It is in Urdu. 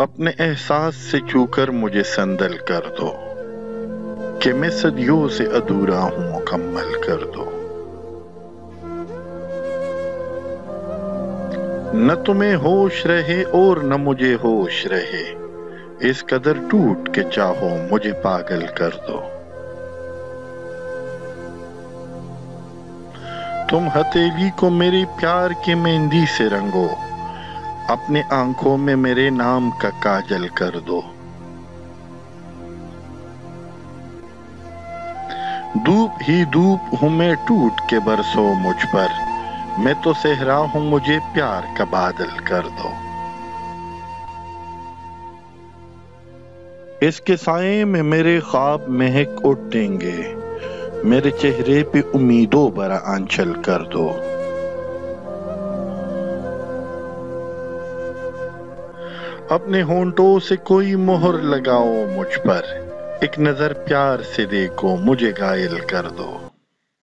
اپنے احساس سے چھو کر مجھے سندل کر دو کہ میں صدیوں سے ادھورا ہوں، مکمل کر دو۔ نہ تمہیں ہوش رہے اور نہ مجھے ہوش رہے، اس قدر ٹوٹ کے چاہو مجھے پاگل کر دو۔ تم ہتھیلی کو میری پیار کی مہندی سے رنگو، اپنے آنکھوں میں میرے نام کا کاجل کر دو۔ دھوپ ہی دھوپ ہوں میں ٹوٹ کے برسو مجھ پر، میں تو صحرا ہوں مجھے پیار کا بادل کر دو۔ اس کے سائے میں میرے خواب مہک اٹھیں گے، میرے چہرے پہ امیدوں بھرا آنچل کر دو۔ اپنے ہونٹوں سے کوئی مہر لگاؤ مجھ پر، ایک نظر پیار سے دیکھو مجھے گھائل کر دو۔